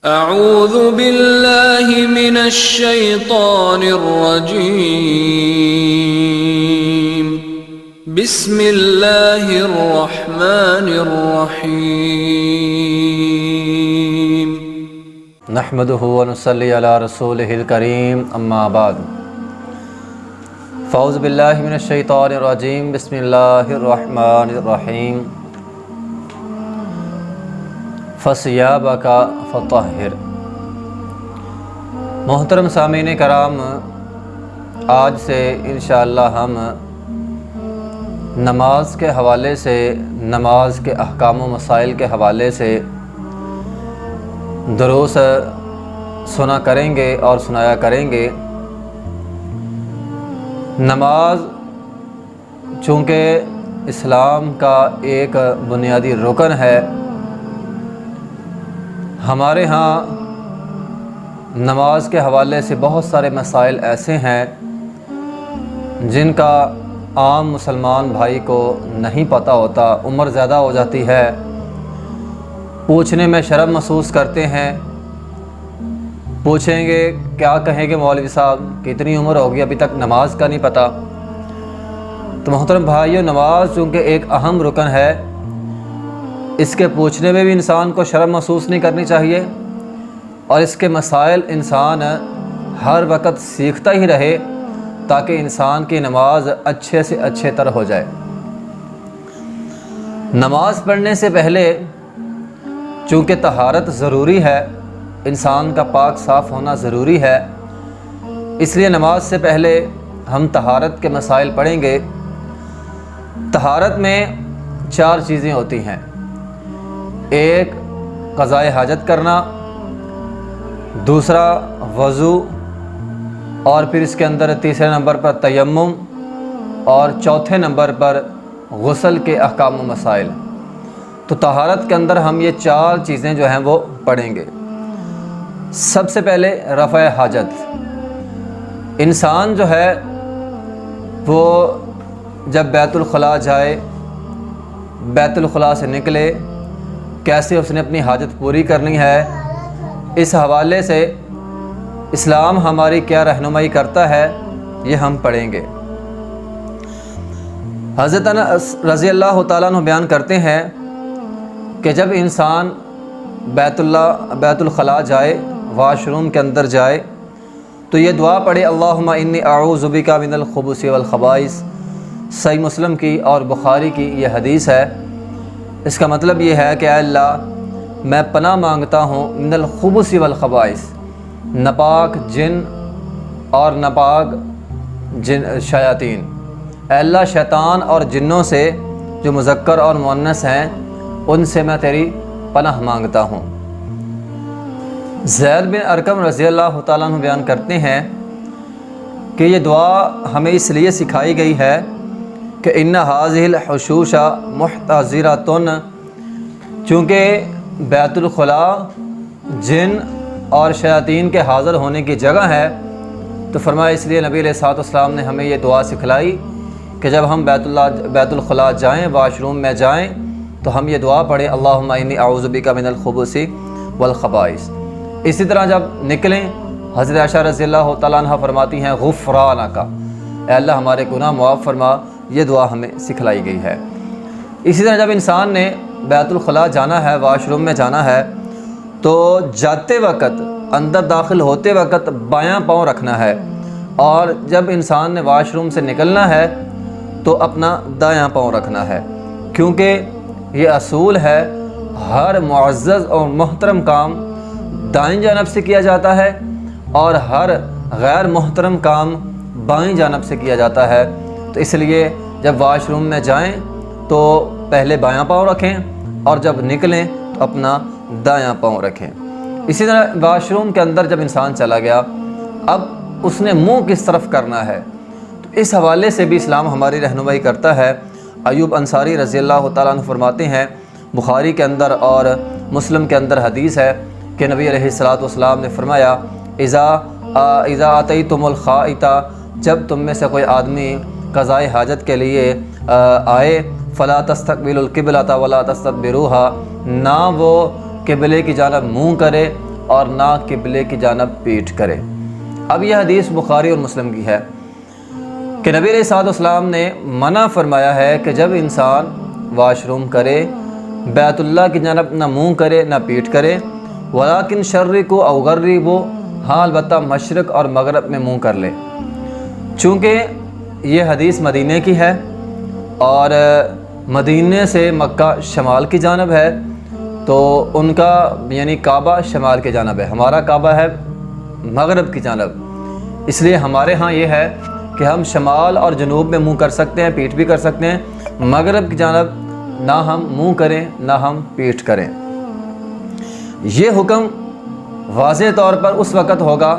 اعوذ باللہ من الشیطان الرجیم بسم اللہ الرحمن الرحیم نحمدہ ونصلی علی رسولہ الکریم اما بعد فاعوذ باللہ من الشیطان الرجیم بسم اللہ الرحمن الرحیم فَثِيَابَكَ فَطَهِّرْ۔ محترم سامعین کرام، آج سے انشاءاللہ ہم نماز کے حوالے سے، نماز کے احکام و مسائل کے حوالے سے دروس سنا کریں گے اور سنایا کریں گے۔ نماز چونکہ اسلام کا ایک بنیادی رکن ہے، ہمارے ہاں نماز کے حوالے سے بہت سارے مسائل ایسے ہیں جن کا عام مسلمان بھائی کو نہیں پتہ ہوتا۔ عمر زیادہ ہو جاتی ہے، پوچھنے میں شرم محسوس کرتے ہیں، پوچھیں گے کیا کہیں گے مولوی صاحب کہ اتنی عمر ہوگی ابھی تک نماز کا نہیں پتہ۔ تو محترم بھائیو، نماز چونکہ ایک اہم رکن ہے، اس کے پوچھنے میں بھی انسان کو شرم محسوس نہیں کرنی چاہیے، اور اس کے مسائل انسان ہر وقت سیکھتا ہی رہے تاکہ انسان کی نماز اچھے سے اچھے تر ہو جائے۔ نماز پڑھنے سے پہلے چونکہ طہارت ضروری ہے، انسان کا پاک صاف ہونا ضروری ہے، اس لیے نماز سے پہلے ہم طہارت کے مسائل پڑھیں گے۔ طہارت میں 4 چیزیں ہوتی ہیں: ایک قضاء حاجت کرنا، دوسرا وضو، اور پھر اس کے اندر تیسرے نمبر پر تیمم، اور چوتھے نمبر پر غسل کے احکام و مسائل۔ تو طہارت کے اندر ہم یہ 4 چیزیں جو ہیں وہ پڑھیں گے۔ سب سے پہلے رفع حاجت۔ انسان جو ہے وہ جب بیت الخلاء جائے، بیت الخلاء سے نکلے، کیسے اس نے اپنی حاجت پوری کرنی ہے، اس حوالے سے اسلام ہماری کیا رہنمائی کرتا ہے، یہ ہم پڑھیں گے۔ حضرت انس رضی اللہ تعالیٰ عنہ بیان کرتے ہیں کہ جب انسان بیت الخلاء جائے، واش روم کے اندر جائے، تو یہ دعا پڑھے: اللہم انی اعوذ بک من الخبث والخبائث۔ صحیح مسلم کی اور بخاری کی یہ حدیث ہے۔ اس کا مطلب یہ ہے کہ اے اللہ، میں پناہ مانگتا ہوں من الخبث والخبائث، ناپاک جن اور ناپاک شیاطین۔ اے اللہ، شیطان اور جنوں سے جو مذکر اور مؤنث ہیں، ان سے میں تیری پناہ مانگتا ہوں۔ زید بن ارقم رضی اللہ تعالیٰ عنہ بیان کرتے ہیں کہ یہ دعا ہمیں اس لیے سکھائی گئی ہے کہ ان ھذہ الحشوش محتضرۃ، چونکہ بیت الخلاء جن اور شیاطین کے حاضر ہونے کی جگہ ہے، تو فرمایا اس لیے نبی علیہ الصلوۃ والسلام نے ہمیں یہ دعا سکھلائی کہ جب ہم بیت الخلاء جائیں، واش روم میں جائیں، تو ہم یہ دعا پڑھیں: اللہم انی اعوذ بک من الخبث والخبائث۔ اسی طرح جب نکلیں، حضرت عائشہ رضی اللہ تعالیٰ عنہ فرماتی ہیں: غفرانک، اے اللہ ہمارے گناہ معاف فرما۔ یہ دعا ہمیں سکھلائی گئی ہے۔ اسی طرح جب انسان نے بیت الخلاء جانا ہے، واش روم میں جانا ہے، تو جاتے وقت، اندر داخل ہوتے وقت بایاں پاؤں رکھنا ہے، اور جب انسان نے واش روم سے نکلنا ہے تو اپنا دایاں پاؤں رکھنا ہے، کیونکہ یہ اصول ہے ہر معزز اور محترم کام دائیں جانب سے کیا جاتا ہے، اور ہر غیر محترم کام بائیں جانب سے کیا جاتا ہے۔ تو اس لیے جب واش روم میں جائیں تو پہلے بایاں پاؤں رکھیں، اور جب نکلیں تو اپنا دایاں پاؤں رکھیں۔ اسی طرح واش روم کے اندر جب انسان چلا گیا، اب اس نے منہ کس طرف کرنا ہے، تو اس حوالے سے بھی اسلام ہماری رہنمائی کرتا ہے۔ ایوب انصاری رضی اللہ تعالیٰ عنہ فرماتے ہیں، بخاری کے اندر اور مسلم کے اندر حدیث ہے کہ نبی علیہ الصلوۃ والسلام نے فرمایا: اذا اتیتم الخائط، جب تم میں سے کوئی آدمی قضاء حاجت کے لیے آئے، فلا تستقبلوا القبلۃ ولا تستدبروها، نہ وہ قبلے کی جانب منہ کرے اور نہ قبلے کی جانب پیٹھ کرے۔ اب یہ حدیث بخاری اور مسلم کی ہے کہ نبی علیہ الصلوۃ والسلام نے منع فرمایا ہے کہ جب انسان واش روم کرے بیت اللہ کی جانب نہ منہ کرے نہ پیٹھ کرے، ولیکن شرقو او غربو، ہاں البتہ مشرق اور مغرب میں منہ کر لے۔ چونکہ یہ حدیث مدینے کی ہے اور مدینے سے مکہ شمال کی جانب ہے، تو ان کا یعنی کعبہ شمال کی جانب ہے، ہمارا کعبہ ہے مغرب کی جانب، اس لیے ہمارے ہاں یہ ہے کہ ہم شمال اور جنوب میں منہ کر سکتے ہیں، پیٹھ بھی کر سکتے ہیں، مغرب کی جانب نہ ہم منہ کریں نہ ہم پیٹھ کریں۔ یہ حکم واضح طور پر اس وقت ہوگا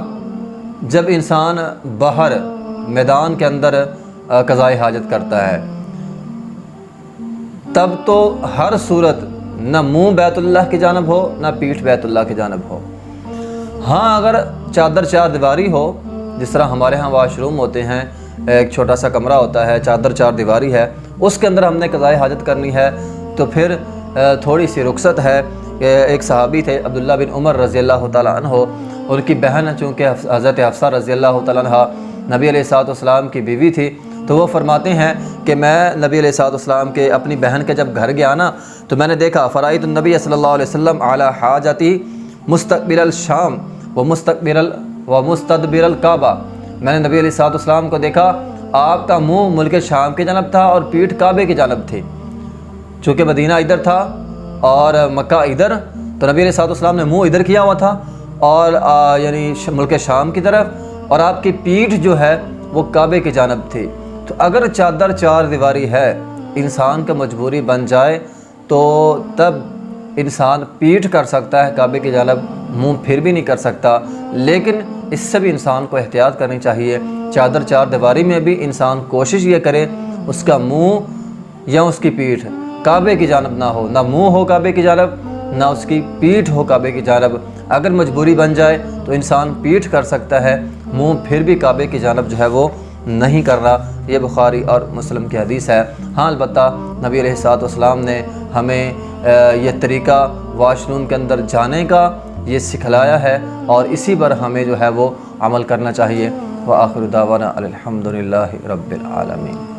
جب انسان باہر میدان کے اندر قضائے حاجت کرتا ہے، تب تو ہر صورت نہ منہ بیت اللہ کی جانب ہو نہ پیٹھ بیت اللہ کی جانب ہو۔ ہاں اگر چادر چار دیواری ہو، جس طرح ہمارے ہاں واش روم ہوتے ہیں، ایک چھوٹا سا کمرہ ہوتا ہے، چادر چار دیواری ہے، اس کے اندر ہم نے قضائے حاجت کرنی ہے تو پھر تھوڑی سی رخصت ہے۔ ایک صحابی تھے عبداللہ بن عمر رضی اللہ تعالیٰ عنہ، ان کی بہن چونکہ حضرت حفصہ رضی اللہ تعالیٰ عنہ نبی علیہ الصلوۃ والسلام کی بیوی تھی، تو وہ فرماتے ہیں کہ میں نبی علیہ الصلوۃ والسلام کے اپنی بہن کے جب گھر گیا نا تو میں نے دیکھا فرائیت النبی صلی اللہ علیہ وسلم علی حاجتی مستقبل الشام و مستدبر الکعبہ، میں نے نبی علیہ الصلوۃ والسلام کو دیکھا آپ کا منہ ملک شام کی جانب تھا اور پیٹھ کعبے کی جانب تھی۔ چونکہ مدینہ ادھر تھا اور مکہ ادھر، تو نبی علیہ الصلوۃ والسلام نے منہ ادھر کیا ہوا تھا اور یعنی ملک شام کی طرف، اور آپ کی پیٹھ جو ہے وہ کعبے کی جانب تھی۔ تو اگر چادر چار دیواری ہے، انسان کا مجبوری بن جائے تو تب انسان پیٹھ کر سکتا ہے کعبے کی جانب، منہ پھر بھی نہیں کر سکتا، لیکن اس سے بھی انسان کو احتیاط کرنی چاہیے۔ چادر چار دیواری میں بھی انسان کوشش یہ کرے اس کا منہ یا اس کی پیٹھ کعبے کی جانب نہ ہو، نہ منہ ہو کعبے کی جانب نہ اس کی پیٹھ ہو کعبے کی جانب۔ اگر مجبوری بن جائے تو انسان پیٹھ کر سکتا ہے، منہ پھر بھی کعبے کی جانب جو ہے وہ نہیں کر رہا۔ یہ بخاری اور مسلم کی حدیث ہے۔ ہاں البتہ نبی علیہ الصلوۃ والسلام نے ہمیں یہ طریقہ واش روم کے اندر جانے کا یہ سکھلایا ہے اور اسی پر ہمیں جو ہے وہ عمل کرنا چاہیے۔ وآخر دعوانا الحمدللہ رب العالمین۔